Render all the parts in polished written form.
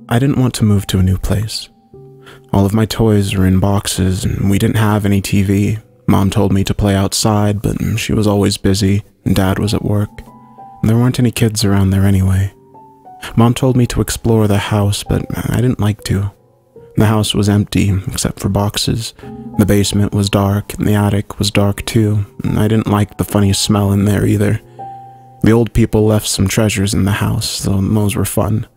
I didn't want to move to a new place. All of my toys were in boxes, and we didn't have any TV. Mom told me to play outside, but she was always busy, and Dad was at work. And there weren't any kids around there anyway. Mom told me to explore the house, but I didn't like to. The house was empty, except for boxes. The basement was dark, and the attic was dark too, and I didn't like the funny smell in there either. The old people left some treasures in the house, so those were fun.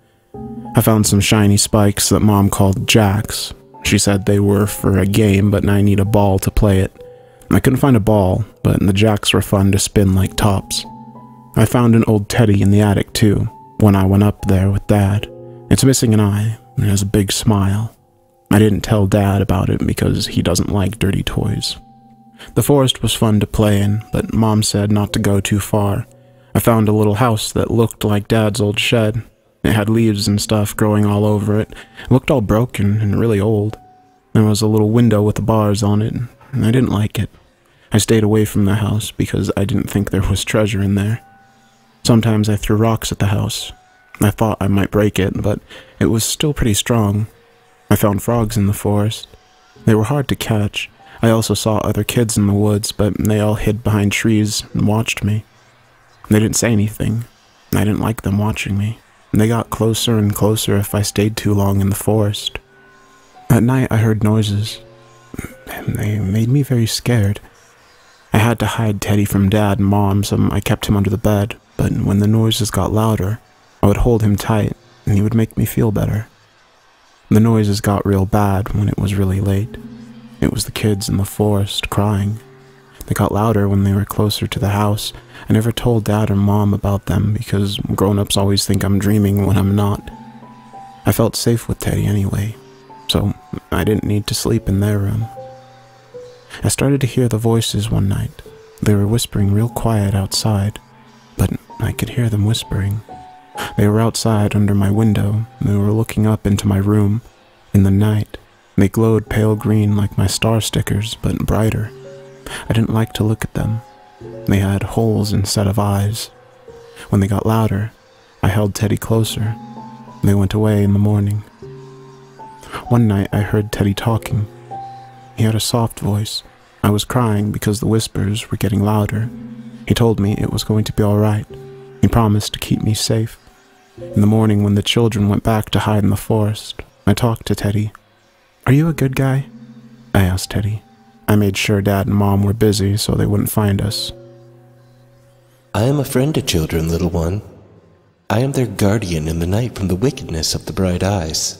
I found some shiny spikes that Mom called jacks. She said they were for a game, but I need a ball to play it. I couldn't find a ball, but the jacks were fun to spin like tops. I found an old teddy in the attic too, when I went up there with Dad. It's missing an eye, and has a big smile. I didn't tell Dad about it because he doesn't like dirty toys. The forest was fun to play in, but Mom said not to go too far. I found a little house that looked like Dad's old shed. It had leaves and stuff growing all over it. It looked all broken and really old. There was a little window with the bars on it, and I didn't like it. I stayed away from the house because I didn't think there was treasure in there. Sometimes I threw rocks at the house. I thought I might break it, but it was still pretty strong. I found frogs in the forest. They were hard to catch. I also saw other kids in the woods, but they all hid behind trees and watched me. They didn't say anything. I didn't like them watching me. They got closer and closer if I stayed too long in the forest. At night I heard noises, and they made me very scared. I had to hide Teddy from Dad and Mom, so I kept him under the bed, but when the noises got louder, I would hold him tight, and he would make me feel better. The noises got real bad when it was really late. It was the kids in the forest crying. They got louder when they were closer to the house. I never told Dad or Mom about them because grown-ups always think I'm dreaming when I'm not. I felt safe with Teddy anyway, so I didn't need to sleep in their room. I started to hear the voices one night. They were whispering real quiet outside, but I could hear them whispering. They were outside under my window. They were looking up into my room. In the night, they glowed pale green like my star stickers, but brighter. I didn't like to look at them. They had holes instead of eyes. When they got louder, I held Teddy closer. They went away in the morning. One night I heard Teddy talking. He had a soft voice. I was crying because the whispers were getting louder. He told me it was going to be all right. He promised to keep me safe. In the morning when the children went back to hide in the forest, I talked to Teddy. "Are you a good guy?" I asked Teddy. I made sure Dad and Mom were busy so they wouldn't find us. "I am a friend to children, little one. I am their guardian in the night from the wickedness of the bright eyes.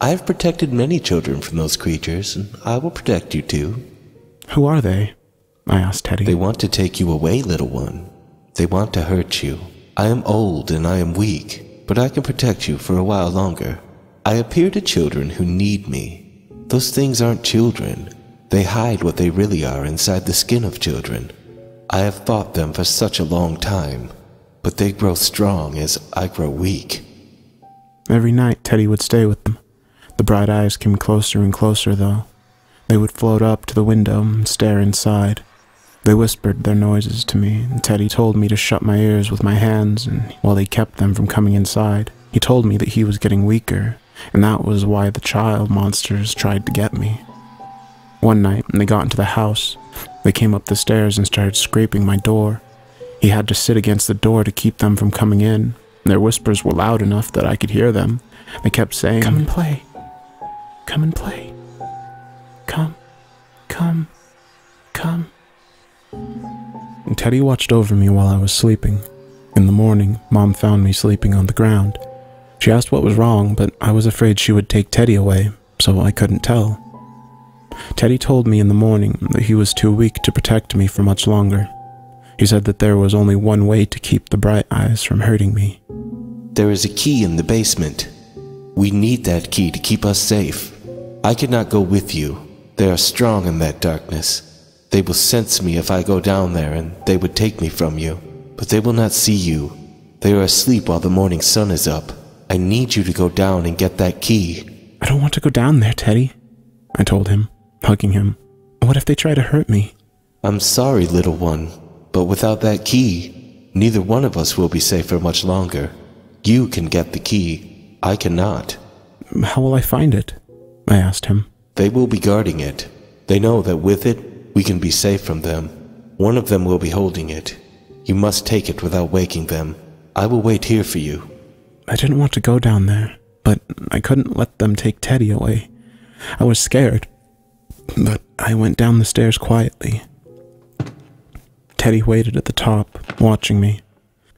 I have protected many children from those creatures, and I will protect you too." "Who are they?" I asked Teddy. "They want to take you away, little one. They want to hurt you. I am old and I am weak, but I can protect you for a while longer. I appear to children who need me. Those things aren't children. They hide what they really are inside the skin of children. I have fought them for such a long time, but they grow strong as I grow weak." Every night Teddy would stay with them. The bright eyes came closer and closer though. They would float up to the window and stare inside. They whispered their noises to me, and Teddy told me to shut my ears with my hands, and while they kept them from coming inside, he told me that he was getting weaker, and that was why the child monsters tried to get me. One night, when they got into the house, they came up the stairs and started scraping my door. He had to sit against the door to keep them from coming in. Their whispers were loud enough that I could hear them. They kept saying, "Come and play. Come and play. Come, come, come." And Teddy watched over me while I was sleeping. In the morning, Mom found me sleeping on the ground. She asked what was wrong, but I was afraid she would take Teddy away, so I couldn't tell. Teddy told me in the morning that he was too weak to protect me for much longer. He said that there was only one way to keep the bright eyes from hurting me. "There is a key in the basement. We need that key to keep us safe. I cannot go with you. They are strong in that darkness. They will sense me if I go down there, and they would take me from you. But they will not see you. They are asleep while the morning sun is up. I need you to go down and get that key." "I don't want to go down there, Teddy," I told him, hugging him. "What if they try to hurt me?" "I'm sorry, little one, but without that key, neither one of us will be safe for much longer. You can get the key. I cannot. How will I find it? I asked him. They will be guarding it. They know that with it, we can be safe from them. One of them will be holding it. You must take it without waking them. I will wait here for you. I didn't want to go down there, but I couldn't let them take Teddy away. I was scared, but I went down the stairs quietly. Teddy waited at the top, watching me.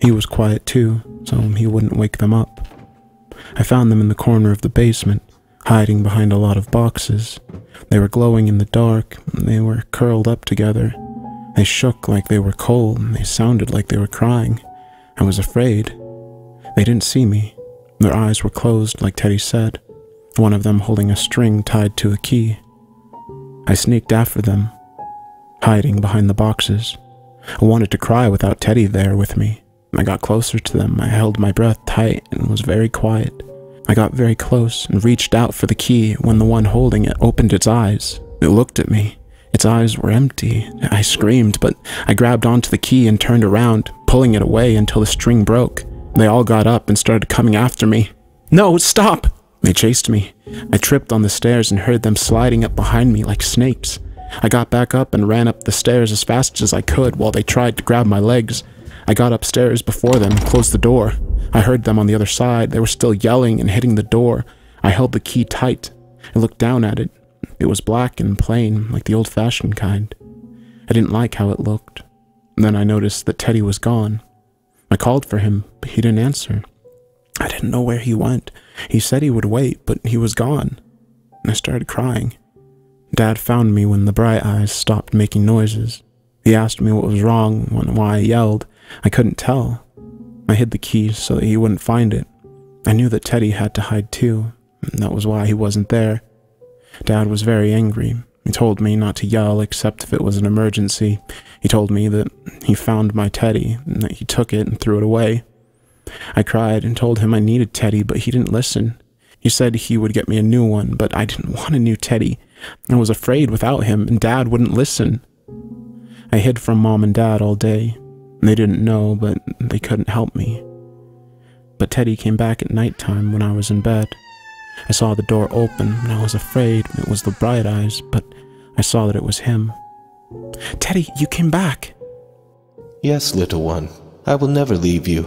He was quiet too, so he wouldn't wake them up. I found them in the corner of the basement, hiding behind a lot of boxes. They were glowing in the dark, and they were curled up together. They shook like they were cold, and they sounded like they were crying. I was afraid. They didn't see me. Their eyes were closed, like Teddy said, one of them holding a string tied to a key. I sneaked after them, hiding behind the boxes. I wanted to cry without Teddy there with me. I got closer to them. I held my breath tight and was very quiet. I got very close and reached out for the key when the one holding it opened its eyes. It looked at me. Its eyes were empty. I screamed, but I grabbed onto the key and turned around, pulling it away until the string broke. They all got up and started coming after me. No, stop! They chased me. I tripped on the stairs and heard them sliding up behind me like snakes. I got back up and ran up the stairs as fast as I could while they tried to grab my legs. I got upstairs before them and closed the door. I heard them on the other side. They were still yelling and hitting the door. I held the key tight. I looked down at it. It was black and plain, like the old-fashioned kind. I didn't like how it looked. And then I noticed that Teddy was gone. I called for him, but he didn't answer. I didn't know where he went. He said he would wait, but he was gone. And I started crying. Dad found me when the bright eyes stopped making noises. He asked me what was wrong and why I yelled. I couldn't tell. I hid the key so that he wouldn't find it. I knew that Teddy had to hide too, and that was why he wasn't there. Dad was very angry. He told me not to yell except if it was an emergency. He told me that he found my Teddy and that he took it and threw it away. I cried and told him I needed Teddy, but he didn't listen. He said he would get me a new one, but I didn't want a new Teddy. I was afraid without him, and Dad wouldn't listen. I hid from Mom and Dad all day. They didn't know, but they couldn't help me. But Teddy came back at nighttime when I was in bed. I saw the door open, and I was afraid it was the bright eyes, but I saw that it was him. Teddy, you came back. Yes, little one. I will never leave you.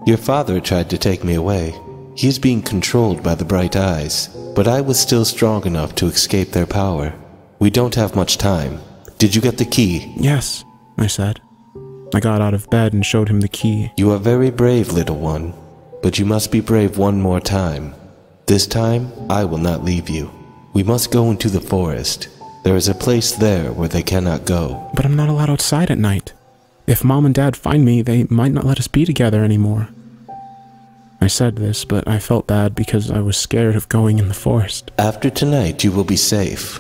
Your father tried to take me away. He is being controlled by the bright eyes, but I was still strong enough to escape their power. We don't have much time. Did you get the key? Yes, I said. I got out of bed and showed him the key. You are very brave, little one, but you must be brave one more time. This time, I will not leave you. We must go into the forest. There is a place there where they cannot go. But I'm not allowed outside at night. If Mom and Dad find me, they might not let us be together anymore. I said this, but I felt bad because I was scared of going in the forest. After tonight, you will be safe.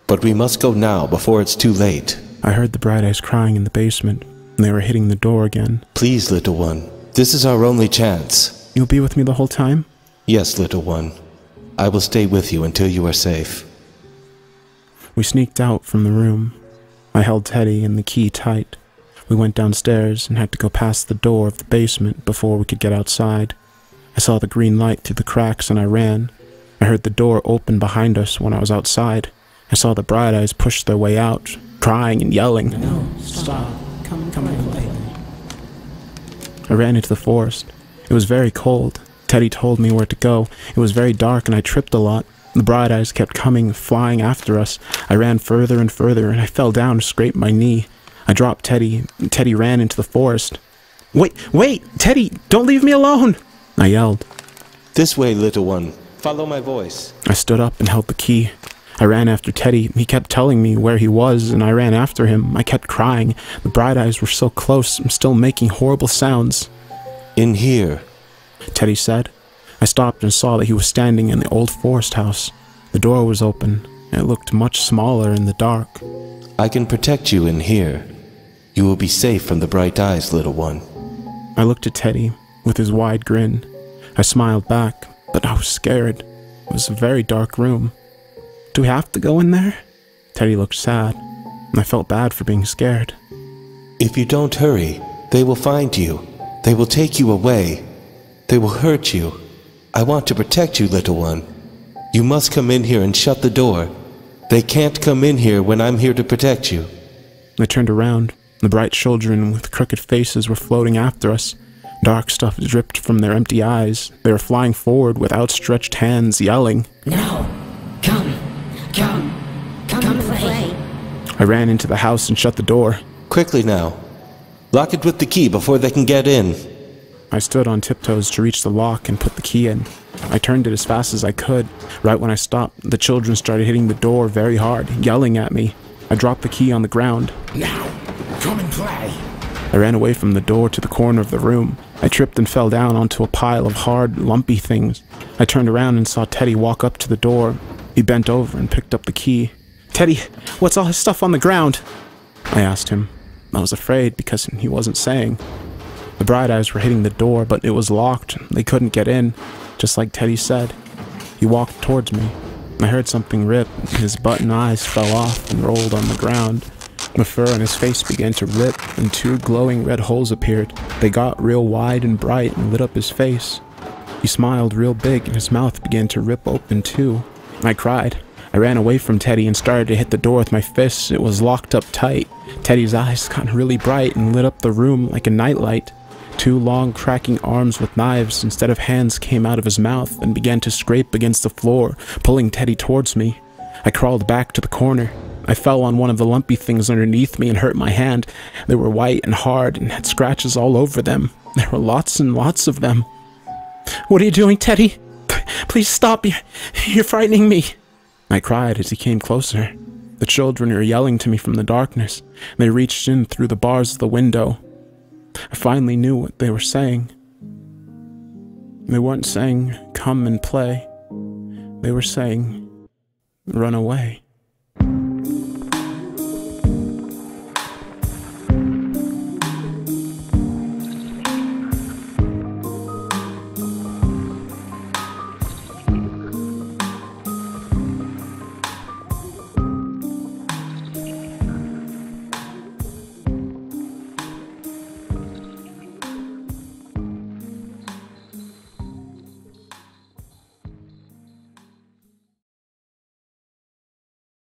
But we must go now before it's too late. I heard the bright eyes crying in the basement, and they were hitting the door again. Please, little one. This is our only chance. You'll be with me the whole time? Yes, little one. I will stay with you until you are safe. We sneaked out from the room. I held Teddy and the key tight. We went downstairs and had to go past the door of the basement before we could get outside. I saw the green light through the cracks and I ran. I heard the door open behind us when I was outside. I saw the bright eyes push their way out, crying and yelling. No, stop. Come away. I ran into the forest. It was very cold. Teddy told me where to go. It was very dark and I tripped a lot. The bright eyes kept coming, flying after us. I ran further and further and I fell down and scraped my knee. I dropped Teddy, and Teddy ran into the forest. Wait, Teddy, don't leave me alone, I yelled. This way, little one. Follow my voice. I stood up and held the key. I ran after Teddy. He kept telling me where he was, and I ran after him. I kept crying. The bright eyes were so close, and still making horrible sounds. In here, Teddy said. I stopped and saw that he was standing in the old forest house. The door was open. It looked much smaller in the dark. I can protect you in here. You will be safe from the bright eyes, little one. I looked at Teddy with his wide grin. I smiled back, but I was scared. It was a very dark room. Do we have to go in there? Teddy looked sad, and I felt bad for being scared. If you don't hurry, they will find you. They will take you away. They will hurt you. I want to protect you, little one. You must come in here and shut the door. They can't come in here when I'm here to protect you. I turned around. The bright children with crooked faces were floating after us. Dark stuff dripped from their empty eyes. They were flying forward with outstretched hands, yelling, "No! Come play!" I ran into the house and shut the door. Quickly now. Lock it with the key before they can get in. I stood on tiptoes to reach the lock and put the key in. I turned it as fast as I could. Right when I stopped, the children started hitting the door very hard, yelling at me. I dropped the key on the ground. "Now! Come and play!" I ran away from the door to the corner of the room. I tripped and fell down onto a pile of hard, lumpy things. I turned around and saw Teddy walk up to the door. He bent over and picked up the key. "Teddy, what's all his stuff on the ground?" I asked him. I was afraid because he wasn't saying. The bright eyes were hitting the door, but it was locked. They couldn't get in, just like Teddy said. He walked towards me. I heard something rip. His button eyes fell off and rolled on the ground. The fur on his face began to rip, and 2 glowing red holes appeared. They got real wide and bright and lit up his face. He smiled real big, and his mouth began to rip open too. I cried. I ran away from Teddy and started to hit the door with my fists. It was locked up tight. Teddy's eyes got really bright and lit up the room like a nightlight. 2 long, cracking arms with knives instead of hands came out of his mouth and began to scrape against the floor, pulling Teddy towards me. I crawled back to the corner. I fell on one of the lumpy things underneath me and hurt my hand. They were white and hard and had scratches all over them. There were lots and lots of them. "What are you doing, Teddy? Please stop. You're frightening me," I cried as he came closer. The children were yelling to me from the darkness. They reached in through the bars of the window. I finally knew what they were saying. They weren't saying, "Come and play." They were saying, "Run away."